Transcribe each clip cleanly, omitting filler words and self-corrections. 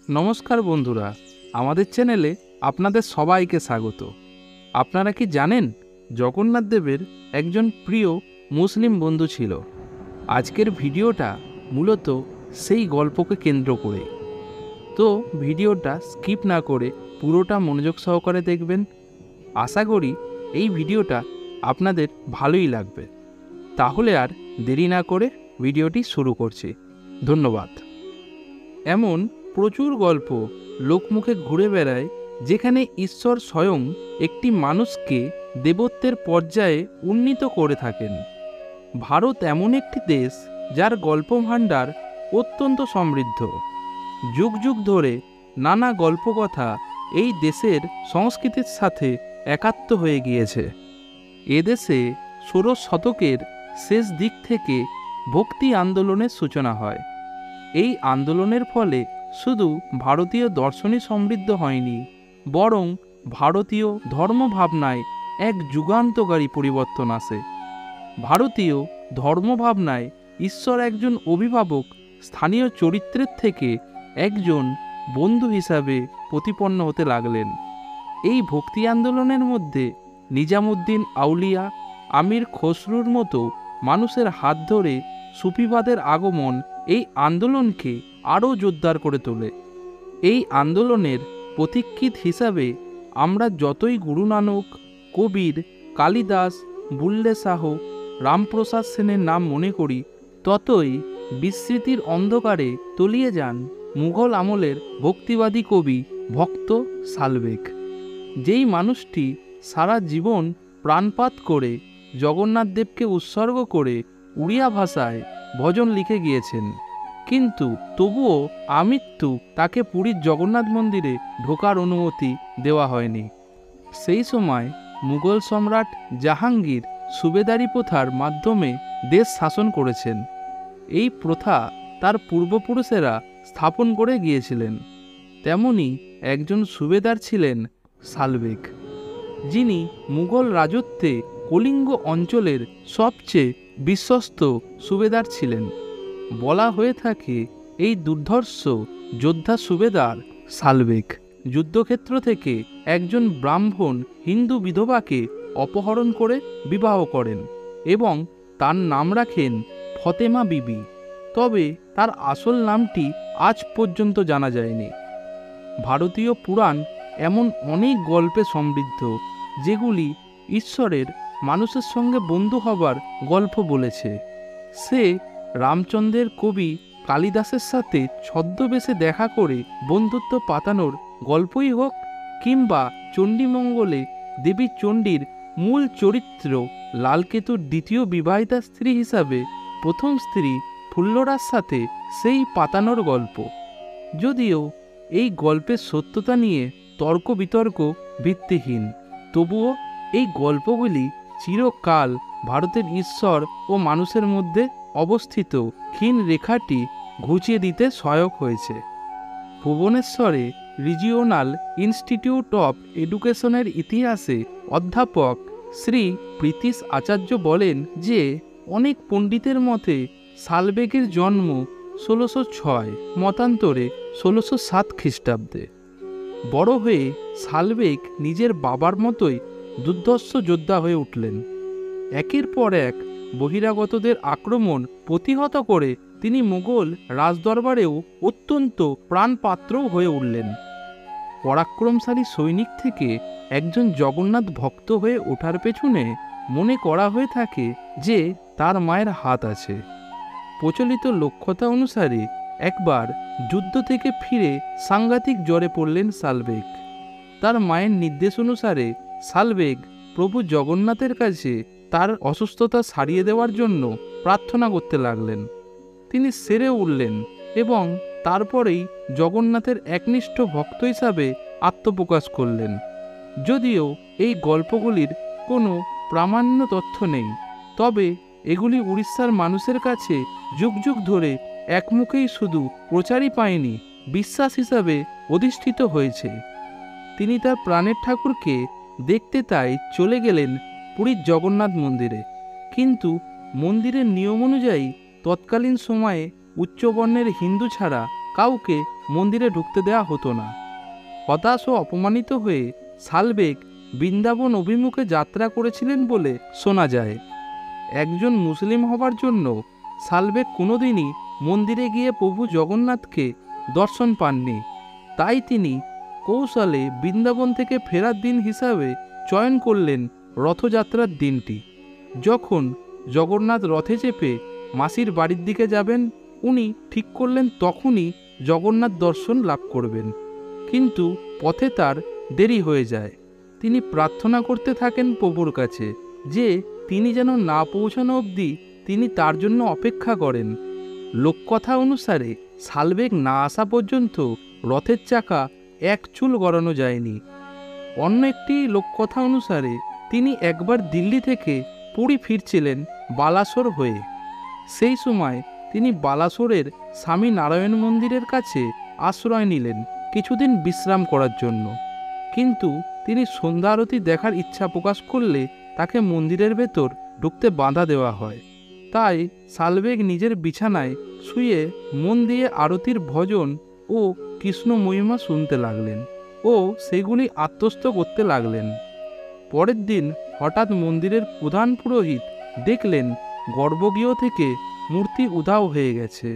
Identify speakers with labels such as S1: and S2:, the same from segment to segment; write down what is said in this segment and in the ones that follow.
S1: নমস্কার বন্ধুরা, আমাদের চ্যানেলে আপনাদের সবাইকে স্বাগত। আপনারা কি জানেন জগন্নাথ দেবের একজন প্রিয় মুসলিম বন্ধু ছিল? আজকের ভিডিওটা মূলত সেই গল্পকে কেন্দ্র করে। তো ভিডিওটা স্কিপ না করে পুরোটা মনোযোগ সহকারে দেখবেন। আশা করি এই ভিডিওটা আপনাদের ভালোই লাগবে। তাহলে আর দেরি না করে ভিডিওটি শুরু করছি। ধন্যবাদ। এমন প্রচুর গল্প লোকমুখে ঘুরে বেড়ায় যেখানে ঈশ্বর স্বয়ং একটি মানুষকে দেবত্বের পর্যায়ে উন্নীত করে থাকেন। ভারত এমন একটি দেশ যার গল্প ভাণ্ডার অত্যন্ত সমৃদ্ধ। যুগ যুগ ধরে নানা গল্পকথা এই দেশের সংস্কৃতির সাথে একাত্ম হয়ে গিয়েছে। এদেশে ১৬ শতকের শেষ দিক থেকে ভক্তি আন্দোলনের সূচনা হয়। এই আন্দোলনের ফলে শুধু ভারতীয় দর্শনই সমৃদ্ধ হয়নি, বরং ভারতীয় ধর্মভাবনায় এক যুগান্তকারী পরিবর্তন আসে। ভারতীয় ধর্মভাবনায় ঈশ্বর একজন অভিভাবক, স্থানীয় চরিত্রের থেকে একজন বন্ধু হিসাবে প্রতিপন্ন হতে লাগলেন। এই ভক্তি আন্দোলনের মধ্যে নিজামুদ্দিন আউলিয়া, আমির খসরুর মতো মানুষের হাত ধরে সুফিবাদের আগমন এই আন্দোলনকে আরও জোরদার করে তোলে। এই আন্দোলনের পথিকৃৎ হিসাবে আমরা যতই গুরু নানক, কবির, কালিদাস, বুল্লে শাহ, রামপ্রসাদ সেনের নাম মনে করি, ততই বিস্মৃতির অন্ধকারে তলিয়ে যান মুঘল আমলের ভক্তিবাদী কবি ভক্ত শালবেগ। যেই মানুষটি সারা জীবন প্রাণপাত করে জগন্নাথ দেবকে উৎসর্গ করে উড়িয়া ভাষায় ভজন লিখে গিয়েছেন, কিন্তু তবুও আমৃত্যু তাকে পুরীর জগন্নাথ মন্দিরে ঢোকার অনুমতি দেওয়া হয়নি। সেই সময় মুঘল সম্রাট জাহাঙ্গীর সুবেদারি প্রথার মাধ্যমে দেশ শাসন করেছেন। এই প্রথা তার পূর্বপুরুষেরা স্থাপন করে গিয়েছিলেন। তেমনি একজন সুবেদার ছিলেন শালবেগ, যিনি মুঘল রাজত্বে কলিঙ্গ অঞ্চলের সবচেয়ে বিশ্বস্ত সুবেদার ছিলেন। বলা হয়ে থাকে এই দুর্ধর্ষ যোদ্ধা সুবেদার শালবেগ যুদ্ধক্ষেত্র থেকে একজন ব্রাহ্মণ হিন্দু বিধবাকে অপহরণ করে বিবাহ করেন এবং তার নাম রাখেন ফতেমা বিবি। তবে তার আসল নামটি আজ পর্যন্ত জানা যায়নি। ভারতীয় পুরাণ এমন অনেক গল্পে সমৃদ্ধ, যেগুলি ঈশ্বরের মানুষের সঙ্গে বন্ধু হবার গল্প বলেছে। সে রামচন্দ্রের কবি কালিদাসের সাথে ছদ্মবেশে দেখা করে বন্ধুত্ব পাতানোর গল্পই হোক, কিংবা চণ্ডীমঙ্গলে দেবী চণ্ডীর মূল চরিত্র লালকেতুর দ্বিতীয় বিবাহিতা স্ত্রী হিসাবে প্রথম স্ত্রী ফুল্লরার সাথে সেই পাতানোর গল্প। যদিও এই গল্পের সত্যতা নিয়ে তর্ক বিতর্ক ভিত্তিহীন, তবুও এই গল্পগুলি চিরকাল ভারতের ঈশ্বর ও মানুষের মধ্যে অবস্থিত ক্ষীণ রেখাটি ঘুচিয়ে দিতে সহায়ক হয়েছে। ভুবনেশ্বরে রিজিওনাল ইনস্টিটিউট অফ এডুকেশনের ইতিহাসে অধ্যাপক শ্রী প্রীতিশ আচার্য বলেন যে অনেক পণ্ডিতের মতে শালবেগের জন্ম ১৬০৬, মতান্তরে ১৬০৭ খ্রিস্টাব্দে। বড় হয়ে শালবেগ নিজের বাবার মতোই দুর্ধর্ষ যোদ্ধা হয়ে উঠলেন। একের পর এক বহিরাগতদের আক্রমণ প্রতিহত করে তিনি মুঘল রাজদরবারেও অত্যন্ত প্রাণপাত্রও হয়ে উঠলেন। পরাক্রমশালী সৈনিক থেকে একজন জগন্নাথ ভক্ত হয়ে ওঠার পেছনে মনে করা হয়ে থাকে যে তার মায়ের হাত আছে। প্রচলিত লোককথা অনুসারে একবার যুদ্ধ থেকে ফিরে সাংঘাতিক জ্বরে পড়লেন শালবেগ। তার মায়ের নির্দেশ অনুসারে শালবেগ প্রভু জগন্নাথের কাছে তার অসুস্থতা সারিয়ে দেওয়ার জন্য প্রার্থনা করতে লাগলেন। তিনি সেরে উঠলেন এবং তারপরেই জগন্নাথের একনিষ্ঠ ভক্ত হিসাবে আত্মপ্রকাশ করলেন। যদিও এই গল্পগুলির কোনো প্রামাণ্য তথ্য নেই, তবে এগুলি উড়িষ্যার মানুষের কাছে যুগ যুগ ধরে একমুখেই শুধু প্রচারই পায়নি, বিশ্বাস হিসাবে অধিষ্ঠিত হয়েছে। তিনি তার প্রাণের ঠাকুরকে দেখতে তাই চলে গেলেন পুরীর জগন্নাথ মন্দিরে, কিন্তু মন্দিরের নিয়ম অনুযায়ী তৎকালীন সময়ে উচ্চবর্ণের হিন্দু ছাড়া কাউকে মন্দিরে ঢুকতে দেওয়া হতো না। হতাশ ও অপমানিত হয়ে শালবেগ বৃন্দাবন অভিমুখে যাত্রা করেছিলেন বলে শোনা যায়। একজন মুসলিম হবার জন্য শালবেগ কোনোদিনই মন্দিরে গিয়ে প্রভু জগন্নাথকে দর্শন পাননি। তাই তিনি কৌশলে বৃন্দাবন থেকে ফেরার দিন হিসাবে চয়ন করলেন রথযাত্রার দিনটি। যখন জগন্নাথ রথে চেপে মাসির বাড়ির দিকে যাবেন, উনি ঠিক করলেন তখনই জগন্নাথ দর্শন লাভ করবেন। কিন্তু পথে তার দেরি হয়ে যায়। তিনি প্রার্থনা করতে থাকেন প্রভুর কাছে যে তিনি যেন না পৌঁছানো অবধি তিনি তার জন্য অপেক্ষা করেন। লোককথা অনুসারে শালবেগ না আসা পর্যন্ত রথের চাকা এক চুল গড়ানো যায়নি। অন্য একটি লোককথা অনুসারে তিনি একবার দিল্লি থেকে পুরী ফিরছিলেন বালাসোর হয়ে। সেই সময় তিনি বালাসোরের স্বামী নারায়ণ মন্দিরের কাছে আশ্রয় নিলেন কিছুদিন বিশ্রাম করার জন্য। কিন্তু তিনি সন্ধ্যা আরতি দেখার ইচ্ছা প্রকাশ করলে তাকে মন্দিরের ভেতর ঢুকতে বাধা দেওয়া হয়। তাই শালবেগ নিজের বিছানায় শুয়ে মন দিয়ে আরতির ভজন ও কৃষ্ণ মহিমা শুনতে লাগলেন ও সেগুলি আত্মস্থ করতে লাগলেন। পরের দিন হঠাৎ মন্দিরের প্রধান পুরোহিত দেখলেন গর্ভগৃহ থেকে মূর্তি উধাও হয়ে গেছে।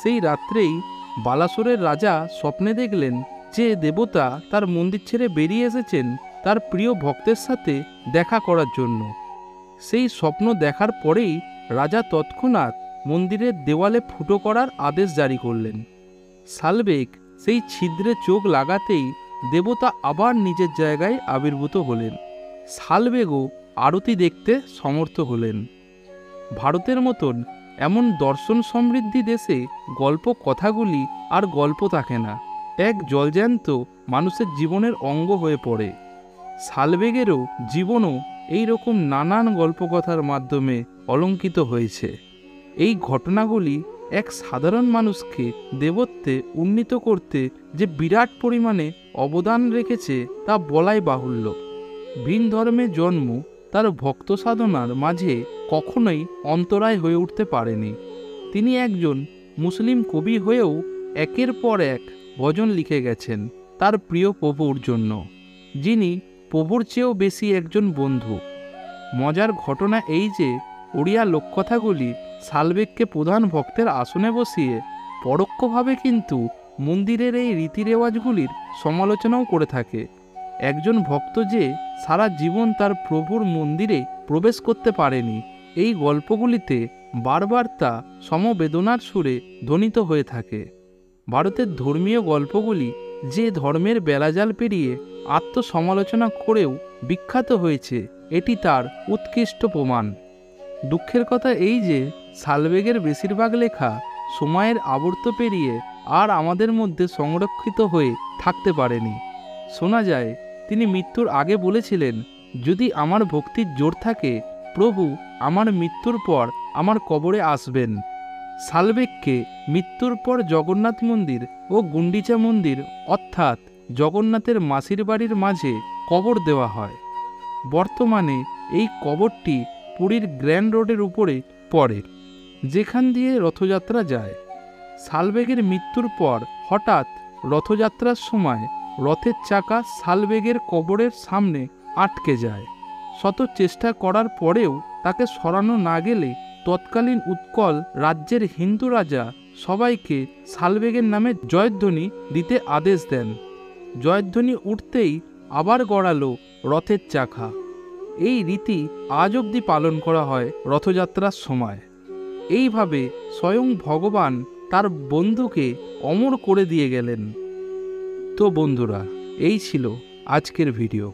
S1: সেই রাত্রেই বালাসোরের রাজা স্বপ্নে দেখলেন যে দেবতা তার মন্দির ছেড়ে বেরিয়ে এসেছেন তার প্রিয় ভক্তের সাথে দেখা করার জন্য। সেই স্বপ্ন দেখার পরেই রাজা তৎক্ষণাৎ মন্দিরের দেওয়ালে ফুটো করার আদেশ জারি করলেন। শালবেগ সেই ছিদ্রে চোখ লাগাতেই দেবতা আবার নিজের জায়গায় আবির্ভূত হলেন। শালবেগও আরতি দেখতে সমর্থ হলেন। ভারতের মতন এমন দর্শন সমৃদ্ধি দেশে গল্প কথাগুলি আর গল্প থাকে না, এক জলজ্যান্ত মানুষের জীবনের অঙ্গ হয়ে পড়ে। শালবেগেরও জীবনও এই রকম নানান গল্পকথার মাধ্যমে অলঙ্কিত হয়েছে। এই ঘটনাগুলি এক সাধারণ মানুষকে দেবত্বে উন্নীত করতে যে বিরাট পরিমাণে অবদান রেখেছে তা বলাই বাহুল্য। ভিন ধর্মে জন্ম তার ভক্ত সাধনার মাঝে কখনোই অন্তরায় হয়ে উঠতে পারেনি। তিনি একজন মুসলিম কবি হয়েও একের পর এক ভজন লিখে গেছেন তার প্রিয় প্রভুর জন্য, যিনি প্রভুর চেয়েও বেশি একজন বন্ধু। মজার ঘটনা এই যে ওড়িয়া লোককথাগুলি শালবেগকে প্রধান ভক্তের আসনে বসিয়ে পরোক্ষভাবে কিন্তু মন্দিরের এই রীতি রেওয়াজগুলির সমালোচনাও করে থাকে। একজন ভক্ত যে সারা জীবন তার প্রভুর মন্দিরে প্রবেশ করতে পারেনি, এই গল্পগুলিতে বারবার তা সমবেদনার সুরে ধ্বনিত হয়ে থাকে। ভারতের ধর্মীয় গল্পগুলি যে ধর্মের বেলাজাল পেরিয়ে আত্মসমালোচনা করেও বিখ্যাত হয়েছে, এটি তার উৎকৃষ্ট প্রমাণ। দুঃখের কথা এই যে শালবেগের বেশিরভাগ লেখা সময়ের আবর্ত পেরিয়ে আর আমাদের মধ্যে সংরক্ষিত হয়ে থাকতে পারেনি। শোনা যায় তিনি মৃত্যুর আগে বলেছিলেন, যদি আমার ভক্তির জোর থাকে প্রভু আমার মৃত্যুর পর আমার কবরে আসবেন। শালবেগকে মৃত্যুর পর জগন্নাথ মন্দির ও গুন্ডিচা মন্দির অর্থাৎ জগন্নাথের মাসির বাড়ির মাঝে কবর দেওয়া হয়। বর্তমানে এই কবরটি পুরীর গ্র্যান্ড রোডের উপরে পড়ে, যেখান দিয়ে রথযাত্রা যায়। শালবেগের মৃত্যুর পর হঠাৎ রথযাত্রার সময় রথের চাকা শালবেগের কবরের সামনে আটকে যায়। শত চেষ্টা করার পরেও তাকে সরানো না গেলে তৎকালীন উৎকল রাজ্যের হিন্দু রাজা সবাইকে শালবেগের নামে জয়ধ্বনি দিতে আদেশ দেন। জয়ধ্বনি উঠতেই আবার গড়ালো রথের চাকা। এই রীতি আজ অবধি পালন করা হয় রথযাত্রার সময়। এইভাবে স্বয়ং ভগবান তার বন্ধুকে অমর করে দিয়ে গেলেন। তো বন্ধুরা, এই ছিল আজকের ভিডিও।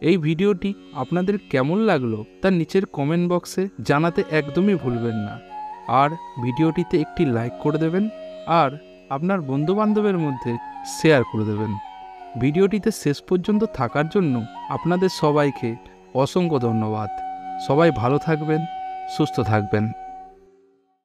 S1: এই ভিডিওটি আপনাদের কেমন লাগলো তা নিচের কমেন্ট বক্সে জানাতে একদমই ভুলবেন না। আর ভিডিওটিতে একটি লাইক করে দেবেন আর আপনার বন্ধুবান্ধবের মধ্যে শেয়ার করে দেবেন। ভিডিওটিতে শেষ পর্যন্ত থাকার জন্য আপনাদের সবাইকে অসংখ্য ধন্যবাদ। সবাই ভালো থাকবেন, সুস্থ থাকবেন।